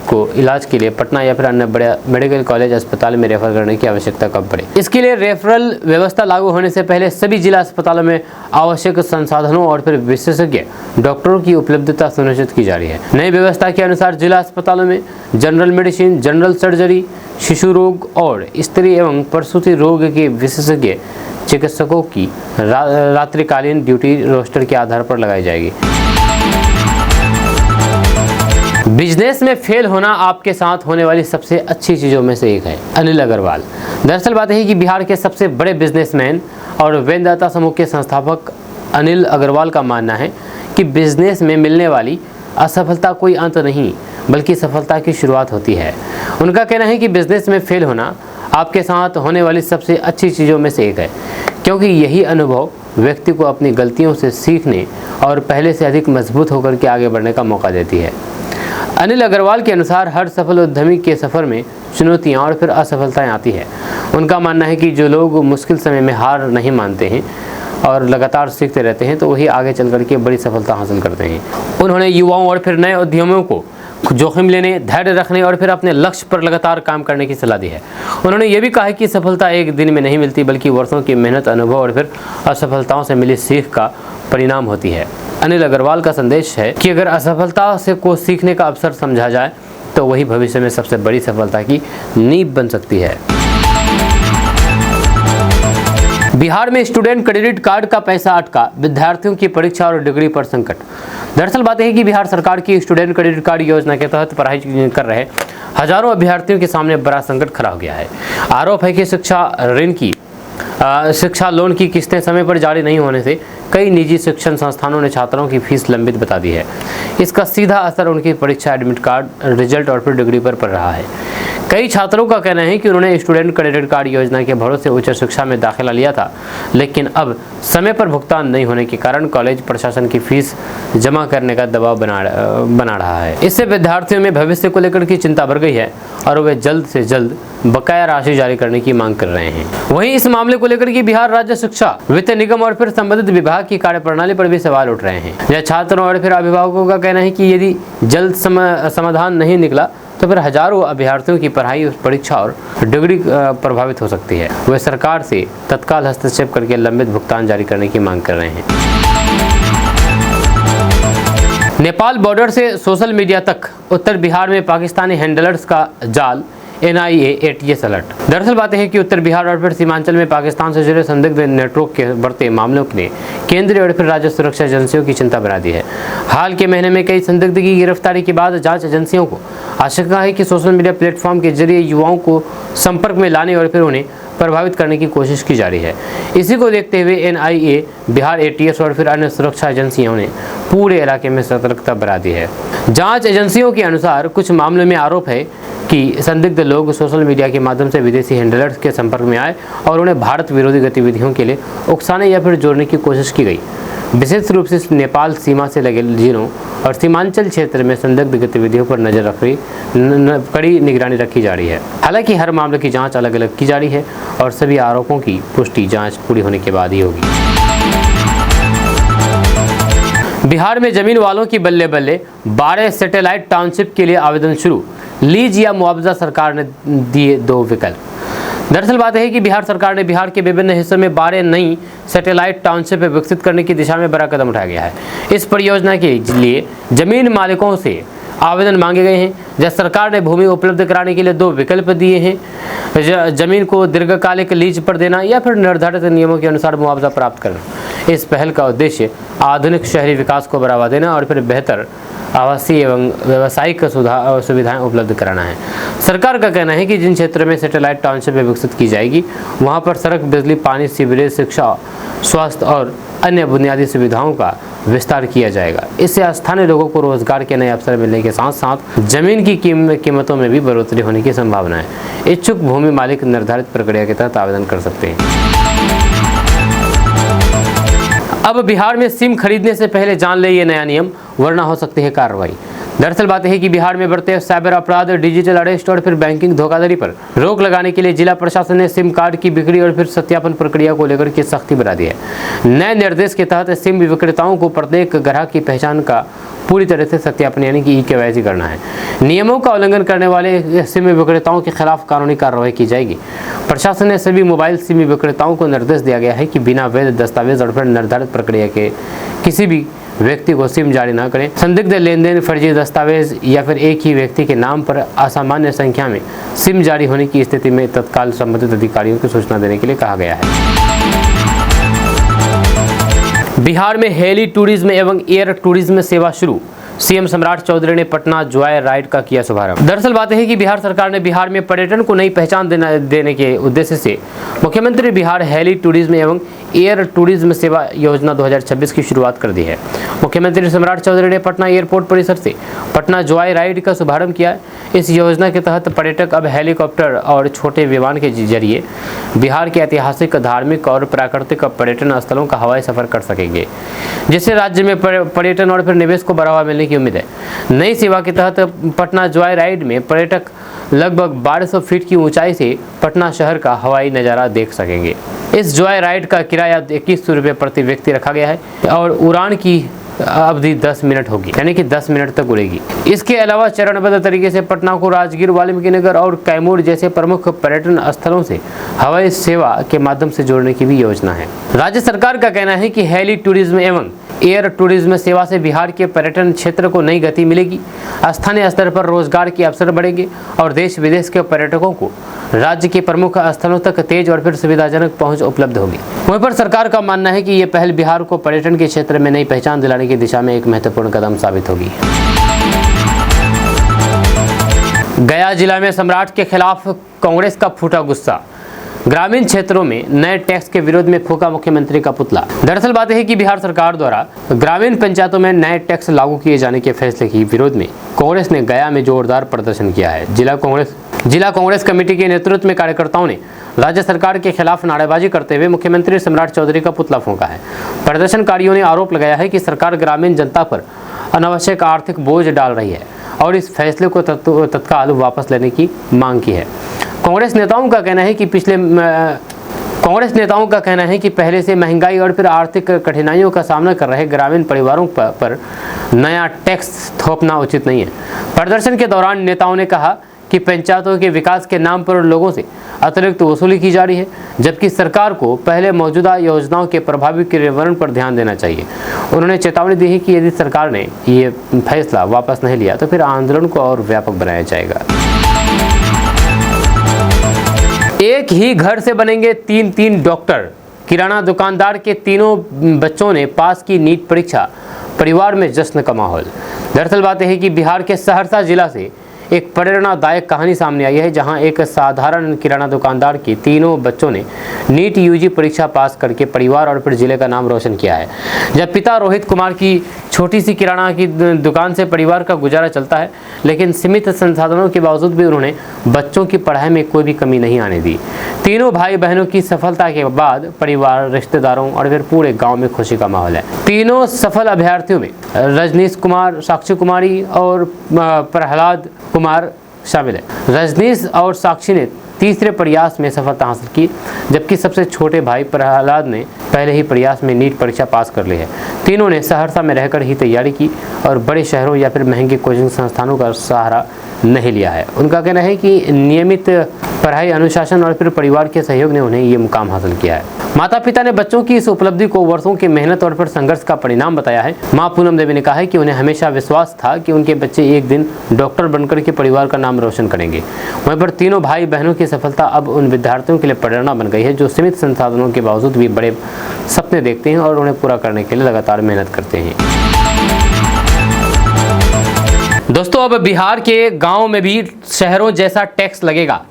को इलाज के लिए पटना या फिर अन्य बड़े मेडिकल कॉलेज अस्पताल में रेफर करने की आवश्यकता कम पड़े। इसके लिए रेफरल व्यवस्था लागू होने से पहले सभी जिला अस्पतालों में आवश्यक संसाधनों और फिर विशेषज्ञ डॉक्टरों की उपलब्धता सुनिश्चित की जा रही है। नई व्यवस्था के अनुसार जिला अस्पतालों में जनरल मेडिसिन, जनरल सर्जरी, शिशु रोग और स्त्री एवं प्रसूति रोग के विशेषज्ञ चिकित्सकों की रात्रिकालीन ड्यूटी रोस्टर के आधार पर लगाई जाएगी। बिजनेस में फेल होना आपके साथ होने वाली सबसे अच्छी चीज़ों में से एक है। अनिल अग्रवाल। दरअसल बात है कि बिहार के सबसे बड़े बिजनेसमैन और वेदांता समूह के संस्थापक अनिल अग्रवाल का मानना है कि बिजनेस में मिलने वाली असफलता कोई अंत नहीं, बल्कि सफलता की शुरुआत होती है। उनका कहना है कि बिजनेस में फेल होना आपके साथ होने वाली सबसे अच्छी चीज़ों में से एक है, क्योंकि यही अनुभव व्यक्ति को अपनी गलतियों से सीखने और पहले से अधिक मजबूत होकर के आगे बढ़ने का मौका देती है। अनिल अग्रवाल के अनुसार हर सफल उद्यमी के सफ़र में चुनौतियाँ और फिर असफलताएँ आती हैं। उनका मानना है कि जो लोग मुश्किल समय में हार नहीं मानते हैं और लगातार सीखते रहते हैं, तो वही आगे चल करके बड़ी सफलता हासिल करते हैं। उन्होंने युवाओं और फिर नए उद्यमियों को जोखिम लेने, धैर्य रखने और फिर अपने लक्ष्य पर लगातार काम करने की सलाह दी है। उन्होंने ये भी कहा है कि सफलता एक दिन में नहीं मिलती, बल्कि वर्षों की मेहनत, अनुभव और फिर असफलताओं से मिली सीख का परिणाम होती है। अनिल अग्रवाल का संदेश है कि अगर असफलता से को सीखने का अवसर समझा जाए, तो वही भविष्य में सबसे बड़ी सफलता की नींव बन सकती है। बिहार में स्टूडेंट क्रेडिट कार्ड का पैसा अटका, विद्यार्थियों की परीक्षा और डिग्री पर संकट। दरअसल बात है कि बिहार सरकार की स्टूडेंट क्रेडिट कार्ड योजना के तहत पढ़ाई कर रहे हजारों अभ्यर्थियों के सामने बड़ा संकट खड़ा हो गया है। आरोप है कि शिक्षा लोन की किस्तें समय पर जारी नहीं होने से कई निजी शिक्षण संस्थानों ने छात्रों की फीस लंबित बता दी है। इसका सीधा असर उनकी परीक्षा, एडमिट कार्ड, रिजल्ट और फिर डिग्री पर पड़ रहा है। कई छात्रों का कहना है कि उन्होंने स्टूडेंट क्रेडिट कार्ड योजना के भरोसे उच्च शिक्षा में दाखिला लिया था, लेकिन अब समय पर भुगतान नहीं होने के कारण कॉलेज प्रशासन की फीस जमा करने का दबाव बना रहा है। इससे विद्यार्थियों में भविष्य को लेकर की चिंता बढ़ गई है और वे जल्द से जल्द बकाया राशि जारी करने की मांग कर रहे हैं। वहीं इस मामले को लेकर कि बिहार राज्य शिक्षा वित्त निगम और फिर संबंधित विभाग की कार्यप्रणाली पर भी सवाल उठ रहे हैं। यह छात्रों और फिर अभिभावकों का कहना है कि यदि जल्द समाधान नहीं निकला तो फिर हजारों अभ्यर्थियों की पढ़ाई, परीक्षा और डिग्री प्रभावित हो सकती है। वे सरकार से तत्काल हस्तक्षेप करके लंबित भुगतान जारी करने की मांग कर रहे हैं। नेपाल बॉर्डर से सोशल मीडिया तक उत्तर बिहार में पाकिस्तानी हैंडलर्स का जाल, NIA ATS अलर्ट। दरअसल बात है कि उत्तर बिहार और फिर सीमांचल में पाकिस्तान से जुड़े संदिग्ध नेटवर्क के बढ़ते मामलों ने केंद्रीय और फिर राज्य सुरक्षा एजेंसियों की चिंता बढ़ा दी है। हाल के महीने में कई संदिग्ध की गिरफ्तारी के बाद जांच एजेंसियों को आशंका है कि सोशल मीडिया प्लेटफॉर्म के जरिए युवाओं को संपर्क में लाने और फिर उन्हें प्रभावित करने की कोशिश की जा रही है। इसी को देखते हुए NIA, बिहार ATS और फिर अन्य सुरक्षा एजेंसियों ने पूरे इलाके में सतर्कता बढ़ा दी है। जांच एजेंसियों के अनुसार कुछ मामलों में आरोप है कि संदिग्ध लोग सोशल मीडिया के माध्यम से विदेशी हैंडलर्स के संपर्क में आए और उन्हें भारत विरोधी गतिविधियों के लिए उकसाने या फिर जोड़ने की कोशिश की गई। विशेष रूप से नेपाल सीमा से लगे जिलों और सीमांचल क्षेत्र में संदिग्ध गतिविधियों पर नजर रखी कड़ी निगरानी रखी जा रही है। हालांकि हर मामले की जांच अलग अलग की जा रही है और सभी आरोपों की पुष्टि जांच पूरी होने के बाद ही होगी। बिहार में जमीन वालों की बल्ले बल्ले, 12 सैटेलाइट टाउनशिप के लिए आवेदन शुरू, लीज या मुआवजा सरकार ने दिए 2 विकल्प। दरअसल बात है कि बिहार सरकार ने बिहार के विभिन्न हिस्सों में 12 नई सैटेलाइट टाउनशिप विकसित करने की दिशा में बड़ा कदम उठाया गया है। इस परियोजना के लिए जमीन मालिकों से आवेदन मांगे गए हैं, जब सरकार ने भूमि उपलब्ध कराने के लिए 2 विकल्प दिए हैं, जमीन को दीर्घकालिक लीज पर देना या फिर निर्धारित नियमों के अनुसार मुआवजा प्राप्त करना। इस पहल का उद्देश्य आधुनिक शहरी विकास को बढ़ावा देना और फिर बेहतर आवासीय एवं व्यावसायिक सुविधाएं उपलब्ध कराना है। सरकार का कहना है कि जिन क्षेत्रों में सैटेलाइट टाउनशिप विकसित की जाएगी वहां पर सड़क, बिजली, पानी, सीवरेज, शिक्षा, स्वास्थ्य और अन्य बुनियादी सुविधाओं का विस्तार किया जाएगा। इससे स्थानीय लोगों को रोजगार के नए अवसर मिलने के साथ साथ जमीन की कीमतों में भी बढ़ोतरी होने की संभावना है। इच्छुक भूमि मालिक निर्धारित प्रक्रिया के तहत आवेदन कर सकते हैं। अब बिहार में सिम खरीदने से पहले जान ले ये नया नियम, वरना हो सकती है कार्रवाई। दरअसल बात है कि बिहार में बढ़ते साइबर अपराध, डिजिटल अरेस्ट और फिर बैंकिंग धोखाधड़ी पर रोक लगाने के लिए जिला प्रशासन ने सिम कार्ड की बिक्री और फिर सत्यापन प्रक्रिया को लेकर के सख्ती बढ़ा दी है। नए निर्देश के तहत सिम विक्रेताओं को प्रत्येक ग्राहक की पहचान का पूरी तरह से सत्यापन यानी कि KYC करना है। नियमों का उल्लंघन करने वाले सिम विक्रेताओं के खिलाफ कानूनी कार्रवाई की जाएगी। प्रशासन ने सभी मोबाइल सिम विक्रेताओं को निर्देश दिया गया है कि बिना वैध दस्तावेज और फिर निर्धारित प्रक्रिया के किसी भी व्यक्ति को सिम जारी न करें। संदिग्ध लेनदेन, फर्जी दस्तावेज या फिर एक ही व्यक्ति के नाम पर असामान्य संख्या में सिम जारी होने की स्थिति में तत्काल संबंधित अधिकारियों को सूचना देने के लिए कहा गया है। बिहार में हेली टूरिज्म एवं एयर टूरिज्म सेवा शुरू, सीएम सम्राट चौधरी ने पटना जॉय राइड का किया शुभारंभ। दरअसल बात है कि बिहार सरकार ने बिहार में पर्यटन को नई पहचान देने के उद्देश्य से मुख्यमंत्री बिहार हेली टूरिज्म एवं एयर टूरिज्म सेवा योजना 2026 की शुरुआत कर दी है। मुख्यमंत्री सम्राट चौधरी ने पटना एयरपोर्ट परिसर से पटना जॉय राइड का शुभारंभ किया है। इस योजना के तहत पर्यटक अब हेलीकॉप्टर और छोटे विमान के जरिए बिहार के ऐतिहासिक, धार्मिक और प्राकृतिक पर्यटन स्थलों का हवाई सफर कर सकेंगे, जिससे राज्य में पर्यटन और फिर निवेश को बढ़ावा मिलने की उम्मीद है। नई सेवा के तहत पटना जॉय राइड में पर्यटक लगभग 1200 फीट की ऊंचाई से पटना शहर का हवाई नज़ारा देख सकेंगे। इस जॉय राइड का किराया 2100 रुपये प्रति व्यक्ति रखा गया है और उड़ान की अवधि 10 मिनट होगी, यानी कि 10 मिनट तक उड़ेगी। इसके अलावा चरणबद्ध तरीके से पटना को राजगीर, वाल्मीकि नगर और कैमूर जैसे प्रमुख पर्यटन स्थलों से हवाई सेवा के माध्यम से जोड़ने की भी योजना है। राज्य सरकार का कहना है कि हेली टूरिज्म एवं एयर टूरिज्म सेवा से बिहार के पर्यटन क्षेत्र को नई गति मिलेगी, स्थानीय स्तर पर रोजगार के अवसर बढ़ेंगे और देश विदेश के पर्यटकों को राज्य के प्रमुख स्थलों तक तेज और फिर सुविधाजनक पहुंच उपलब्ध होगी। वहीं पर सरकार का मानना है कि ये पहल बिहार को पर्यटन के क्षेत्र में नई पहचान दिलाने की दिशा में एक महत्वपूर्ण कदम साबित होगी। गया जिला में सम्राट के खिलाफ कांग्रेस का फूटा गुस्सा, ग्रामीण क्षेत्रों में नए टैक्स के विरोध में फूका मुख्यमंत्री का पुतला। दरअसल बात है कि बिहार सरकार द्वारा ग्रामीण पंचायतों में नए टैक्स लागू किए जाने के फैसले के विरोध में कांग्रेस ने गया में जोरदार प्रदर्शन किया है। जिला कांग्रेस कमेटी के नेतृत्व में कार्यकर्ताओं ने राज्य सरकार के खिलाफ नारेबाजी करते हुए मुख्यमंत्री सम्राट चौधरी का पुतला फूंका है। प्रदर्शनकारियों ने आरोप लगाया है कि सरकार ग्रामीण जनता पर अनावश्यक आर्थिक बोझ डाल रही है और इस फैसले को तत्काल वापस लेने की मांग की है। कांग्रेस नेताओं का कहना है कि पहले से महंगाई और फिर आर्थिक कठिनाइयों का सामना कर रहे ग्रामीण परिवारों पर नया टैक्स थोपना उचित नहीं है। प्रदर्शन के दौरान नेताओं ने कहा कि पंचायतों के विकास के नाम पर लोगों से अतिरिक्त वसूली की जा रही है, जबकि सरकार को पहले मौजूदा योजनाओं के प्रभावी क्रियान्वयन पर ध्यान देना चाहिए। उन्होंने चेतावनी दी है कि यदि सरकार ने ये फैसला वापस नहीं लिया तो फिर आंदोलन को और व्यापक बनाया जाएगा। एक ही घर से बनेंगे 3 डॉक्टर, किराना दुकानदार के तीनों बच्चों ने पास की नीट परीक्षा, परिवार में जश्न का माहौल। दरअसल बात है कि बिहार के सहरसा जिला से एक प्रेरणादायक कहानी सामने आई है, जहां एक साधारण किराना दुकानदार के तीनों बच्चों ने नीट यूजी परीक्षा पास करके परिवार और फिर जिले का नाम रोशन किया है। जब पिता रोहित कुमार की छोटी सी किराना की दुकान से परिवार का गुजारा चलता है, लेकिन सीमित संसाधनों के बावजूद भी उन्होंने बच्चों की पढ़ाई में कोई भी कमी नहीं आने दी। तीनों भाई बहनों की सफलता के बाद परिवार, रिश्तेदारों और फिर पूरे गाँव में खुशी का माहौल है। तीनों सफल अभ्यर्थियों में रजनीश कुमार, साक्षी कुमारी और प्रहलाद कुमार शामिल है। रजनीश और साक्षी ने तीसरे प्रयास में सफलता हासिल की, जबकि सबसे छोटे भाई प्रहलाद ने पहले ही प्रयास में नीट परीक्षा पास कर ली है। तीनों ने सहरसा में रहकर ही तैयारी की और बड़े शहरों या फिर महंगे कोचिंग संस्थानों का सहारा नहीं लिया है। उनका कहना है कि नियमित पढ़ाई, अनुशासन और फिर परिवार के सहयोग ने उन्हें ये मुकाम हासिल किया है। माता पिता ने बच्चों की इस उपलब्धि को वर्षों की मेहनत और फिर संघर्ष का परिणाम बताया है। मां पूनम देवी ने कहा है कि उन्हें हमेशा विश्वास था कि उनके बच्चे एक दिन डॉक्टर बनकर के परिवार का नाम रोशन करेंगे। वहीं पर तीनों भाई बहनों की सफलता अब उन विद्यार्थियों के लिए प्रेरणा बन गई है जो सीमित संसाधनों के बावजूद भी बड़े सपने देखते हैं और उन्हें पूरा करने के लिए लगातार मेहनत करते हैं। दोस्तों, अब बिहार के गांव में भी शहरों जैसा टैक्स लगेगा।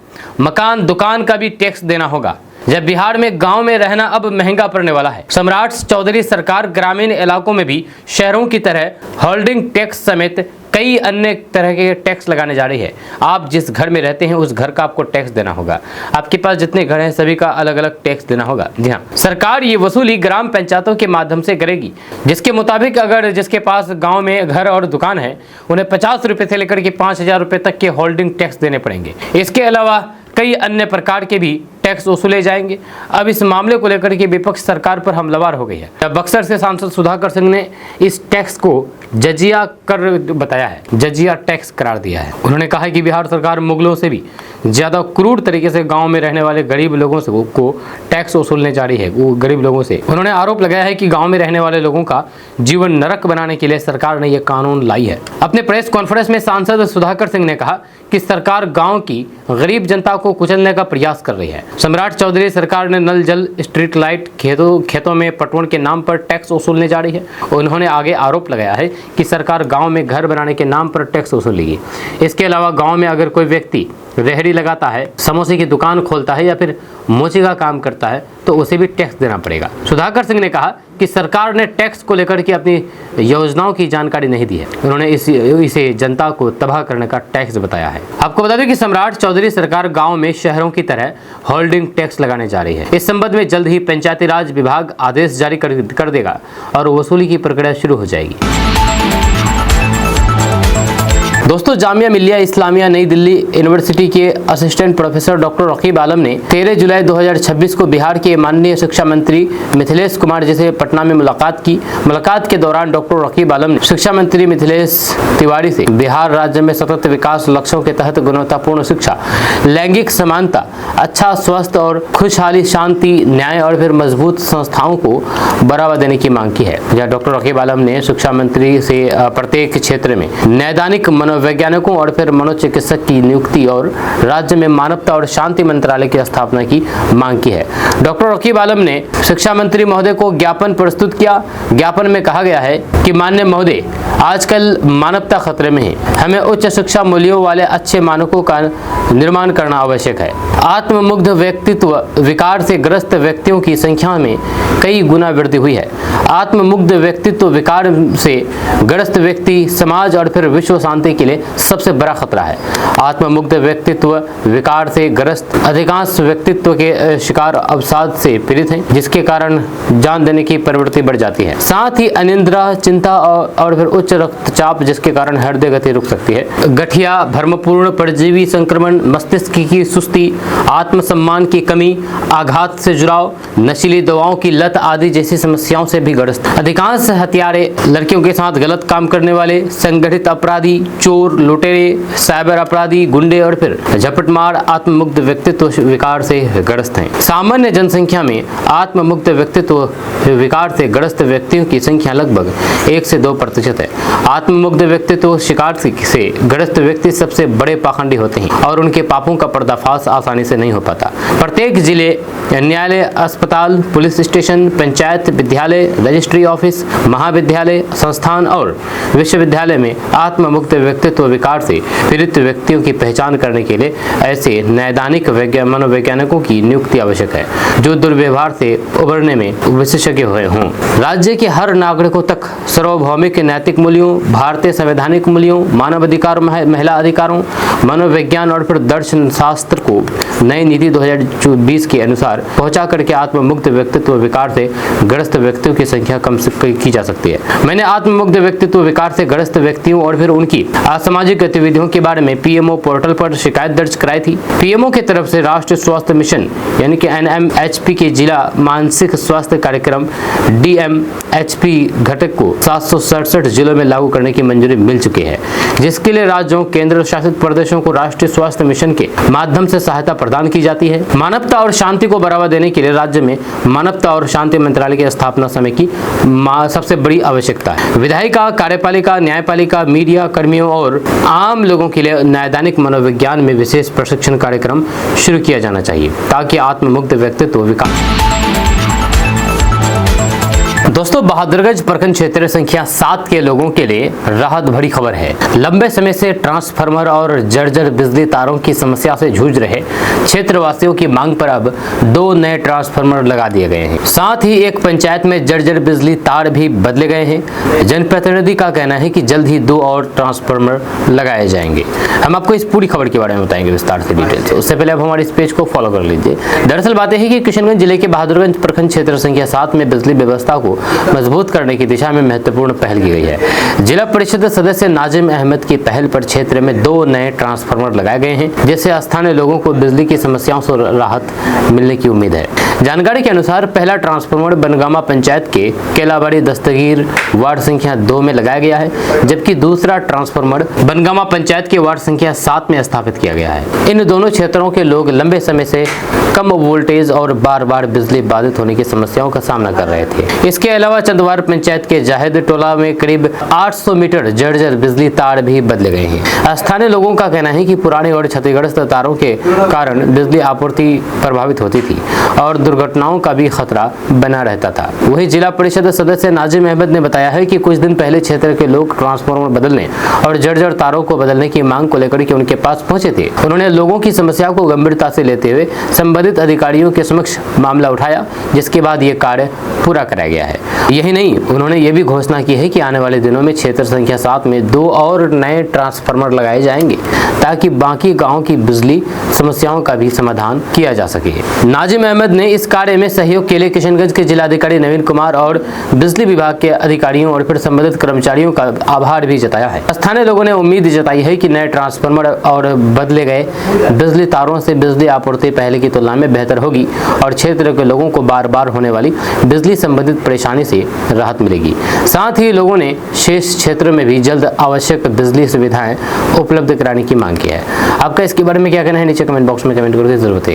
मकान, दुकान का भी टैक्स देना होगा। जब बिहार में गांव में रहना अब महंगा पड़ने वाला है। सम्राट चौधरी सरकार ग्रामीण इलाकों में भी शहरों की तरह होल्डिंग टैक्स समेत कई अन्य तरह के टैक्स लगाने जा रही है। आप जिस घर में रहते हैं उस घर का आपको टैक्स देना होगा। आपके पास जितने घर हैं सभी का अलग अलग टैक्स देना होगा। जी हाँ, सरकार ये वसूली ग्राम पंचायतों के माध्यम से करेगी, जिसके मुताबिक अगर जिसके पास गांव में घर और दुकान है उन्हें 50 रुपये से लेकर के 5,000 रुपये तक के होल्डिंग टैक्स देने पड़ेंगे। इसके अलावा कई अन्य प्रकार के भी टैक्स वसूले जाएंगे। अब इस मामले को लेकर के विपक्ष सरकार पर हमलावर हो गई है। बक्सर से सांसद सुधाकर सिंह ने इस टैक्स को जजिया कर बताया है, जजिया टैक्स करार दिया है। उन्होंने कहा है कि बिहार सरकार मुगलों से भी ज्यादा क्रूर तरीके से गांव में रहने वाले गरीब लोगों से को टैक्स वसूलने जा रही है। वो गरीब लोगों से उन्होंने आरोप लगाया है कि गांव में रहने वाले लोगों का जीवन नरक बनाने के लिए सरकार ने यह कानून लाई है। अपने प्रेस कॉन्फ्रेंस में सांसद सुधाकर सिंह ने कहा कि सरकार गांव की गरीब जनता को कुचलने का प्रयास कर रही है। सम्राट चौधरी सरकार ने नल जल, स्ट्रीट लाइट, खेतों में पटवन के नाम पर टैक्स वसूलने जा रही है। उन्होंने आगे आरोप लगाया है कि सरकार गांव में घर बनाने के नाम पर टैक्स वसूलेगी। इसके अलावा गांव में अगर कोई व्यक्ति रेहड़ी लगाता है, समोसे की दुकान खोलता है या फिर मोची का काम करता है तो उसे भी टैक्स देना पड़ेगा। सुधाकर सिंह ने कहा कि सरकार ने टैक्स को लेकर के अपनी योजनाओं की जानकारी नहीं दी है। उन्होंने इसे जनता को तबाह करने का टैक्स बताया है। आपको बता दें कि सम्राट चौधरी सरकार गांव में शहरों की तरह होल्डिंग टैक्स लगाने जा रही है। इस संबंध में जल्द ही पंचायती राज विभाग आदेश जारी कर देगा और वसूली की प्रक्रिया शुरू हो जाएगी। दोस्तों, जामिया मिल्लिया इस्लामिया नई दिल्ली यूनिवर्सिटी के असिस्टेंट प्रोफेसर डॉक्टर रकीब आलम ने 13 जुलाई 2026 को बिहार के माननीय शिक्षा मंत्री मिथिलेश कुमार जी से पटना में मुलाकात की। मुलाकात के दौरान डॉक्टर रकीब आलम ने शिक्षा मंत्री मिथिलेश तिवारी से बिहार राज्य में सतत विकास लक्ष्यों के तहत गुणवत्तापूर्ण शिक्षा, लैंगिक समानता, अच्छा स्वस्थ और खुशहाली, शांति, न्याय और फिर मजबूत संस्थाओं को बढ़ावा देने की मांग की है। जहाँ डॉक्टर रकीब आलम ने शिक्षा मंत्री से प्रत्येक क्षेत्र में नैदानिक वैज्ञानिकों और फिर मनोचिकित्सक की नियुक्ति और राज्य में मानवता और शांति मंत्रालय की स्थापना की मांग की है। डॉक्टर रकीब आलम ने शिक्षा मंत्री महोदय को ज्ञापन प्रस्तुत किया। ज्ञापन में कहा गया है कि माननीय महोदय, आजकल मानवता खतरे में है। हमें उच्च शिक्षा मूल्यों वाले अच्छे मानकों का निर्माण करना आवश्यक है। आत्ममुग्ध व्यक्तित्व विकार से ग्रस्त व्यक्तियों की संख्या में कई गुना वृद्धि हुई है। आत्ममुग्ध व्यक्तित्व विकार से ग्रस्त व्यक्ति समाज और फिर विश्व शांति के लिए सबसे बड़ा खतरा है। आत्ममुग्ध व्यक्तित्व विकार से ग्रस्त अधिकांश व्यक्तित्व के शिकार अवसाद से पीड़ित हैं, जिसके कारण जान देने की प्रवृत्ति बढ़ जाती है। साथ ही अनिद्रा, चिंता और फिर उच्च रक्तचाप, जिसके कारण हृदय गति रुक सकती है। गठिया, भ्रमपूर्ण परजीवी संक्रमण, मस्तिष्क की सुस्ती, आत्मसम्मान की कमी, आघात से जुड़ाव, नशीली दवाओं की लत आदि जैसी समस्याओं से भी ग्रस्त। अधिकांश हत्यारे, लड़कियों के साथ गलत काम करने वाले, संगठित अपराधी, चोर, लुटेरे, साइबर अपराधी, गुंडे और फिर झपटमार आत्ममुग्ध व्यक्तित्व विकार से ग्रस्त हैं। सामान्य जनसंख्या में आत्ममुग्ध व्यक्तित्व विकार से ग्रस्त व्यक्तियों की संख्या लगभग 1 से 2% है। आत्ममुग्ध व्यक्तित्व शिकार से ग्रस्त व्यक्ति सबसे बड़े पाखंडी होते हैं और उनके पापों का पर्दाफाश आसानी से नहीं हो पाता। प्रत्येक जिले, न्यायालय, अस्पताल, पुलिस स्टेशन, पंचायत, विद्यालय, रजिस्ट्री ऑफिस, महाविद्यालय, संस्थान और विश्वविद्यालय में आत्ममुग्ध व्यक्तित्व विकार से पीड़ित व्यक्तियों की पहचान करने के लिए ऐसे नैदानिक मनोवैज्ञानिकों की नियुक्ति आवश्यक है जो दुर्व्यवहार से उबरने में विशेषज्ञ हुए हों। राज्य के हर नागरिकों तक सार्वभौमिक नैतिक मूल्यों, भारतीय संवैधानिक मूल्यों, मानव अधिकार, महिला अधिकारों, मनोविज्ञान और फिर दर्शन शास्त्र को नई नीति 2020 के अनुसार पहुंचा करके आत्ममुग्ध व्यक्तित्व विकार से ग्रस्त व्यक्तियों की संख्या कम की जा सकती है। मैंने आत्ममुग्ध व्यक्तित्व विकार से ग्रस्त व्यक्तियों और फिर उनकी असामाजिक गतिविधियों के बारे में पीएमओ पोर्टल पर शिकायत दर्ज कराई थी। पीएमओ की तरफ से राष्ट्रीय स्वास्थ्य मिशन यानी कि एनएमएचपी के जिला मानसिक स्वास्थ्य कार्यक्रम डीएमएचपी घटक को 767 जिलों में लागू करने की मंजूरी मिल चुकी है, जिसके लिए राज्यों केंद्र शासित प्रदेशों को राष्ट्रीय स्वास्थ्य मिशन के माध्यम से सहायता प्रदान की जाती है। मानवता और शांति को बढ़ावा देने के लिए राज्य में मानवता और शांति मंत्रालय की स्थापना समय की सबसे बड़ी आवश्यकता है। विधायिका, कार्यपालिका, न्यायपालिका, मीडिया कर्मियों और आम लोगों के लिए नैदानिक मनोविज्ञान में विशेष प्रशिक्षण कार्यक्रम शुरू किया जाना चाहिए ताकि आत्ममुक्त व्यक्तित्व विकास। दोस्तों, बहादुरगंज प्रखंड क्षेत्र संख्या 7 के लोगों के लिए राहत भरी खबर है। लंबे समय से ट्रांसफार्मर और जर्जर बिजली तारों की समस्या से जूझ रहे क्षेत्रवासियों की मांग पर अब 2 नए ट्रांसफार्मर लगा दिए गए हैं। साथ ही एक पंचायत में जर्जर बिजली तार भी बदले गए हैं। जनप्रतिनिधि का कहना है कि जल्द ही 2 और ट्रांसफार्मर लगाए जाएंगे। हम आपको इस पूरी खबर के बारे में बताएंगे विस्तार से, डिटेल से। उससे पहले आप हमारे इस पेज को फॉलो कर लीजिए। दरअसल बातें है कि किशनगंज जिले के बहादुरगंज प्रखंड क्षेत्र संख्या 7 में बिजली व्यवस्था को मजबूत करने की दिशा में महत्वपूर्ण पहल की गई है। जिला परिषद सदस्य नाजिम अहमद की पहल पर क्षेत्र में 2 नए ट्रांसफार्मर लगाए गए हैं, जिससे स्थानीय लोगों को बिजली की समस्याओं से राहत मिलने की उम्मीद है। जानकारी के अनुसार पहला ट्रांसफार्मर बनगामा पंचायत के केलाबाड़ी दस्तगीर वार्ड संख्या 2 में लगाया गया है, जबकि दूसरा ट्रांसफार्मर बनगामा पंचायत के वार्ड संख्या 7 में स्थापित किया गया है। इन दोनों क्षेत्रों के लोग लंबे समय से कम वोल्टेज और बार-बार बिजली बाधित होने की समस्याओं का सामना कर रहे थे। इसके अलावा चंदवार पंचायत के जाहिद टोला में करीब 800 मीटर जर्जर बिजली तार भी बदले गए हैं। स्थानीय लोगों का कहना है कि पुराने और क्षतिग्रस्त तारों के कारण बिजली आपूर्ति प्रभावित होती थी और दुर्घटनाओं का भी खतरा बना रहता था। वहीं जिला परिषद सदस्य नाजिम अहमद ने बताया है कि कुछ दिन पहले क्षेत्र के लोग ट्रांसफार्मर बदलने और जर्जर तारों को बदलने की मांग को लेकर के उनके पास पहुंचे थे। उन्होंने लोगों की समस्या को गंभीरता से लेते हुए संबंधित अधिकारियों के समक्ष मामला उठाया, जिसके बाद ये कार्य पूरा कराया गया है। यही नहीं, उन्होंने ये भी घोषणा की है कि आने वाले दिनों में क्षेत्र संख्या 7 में 2 और नए ट्रांसफार्मर लगाए जाएंगे ताकि बाकी गांव की बिजली समस्याओं का भी समाधान किया जा सके। नाजिम अहमद ने इस कार्य में सहयोग के लिए किशनगंज के जिलाधिकारी नवीन कुमार और बिजली विभाग के अधिकारियों और फिर संबंधित कर्मचारियों का आभार भी जताया है। स्थानीय लोगों ने उम्मीद जताई है कि नए ट्रांसफार्मर और बदले गए बिजली तारों से बिजली आपूर्ति पहले की तुलना में बेहतर होगी और क्षेत्र के लोगों को बार-बार होने वाली बिजली संबंधित परेशानी से राहत मिलेगी। साथ ही लोगों ने शेष क्षेत्र में भी जल्द आवश्यक बिजली सुविधाएं उपलब्ध कराने की मांग की है। आपका इसके बारे में क्या कहना है, नीचे कमेंट बॉक्स में कमेंट करके जरूर बताइएगा।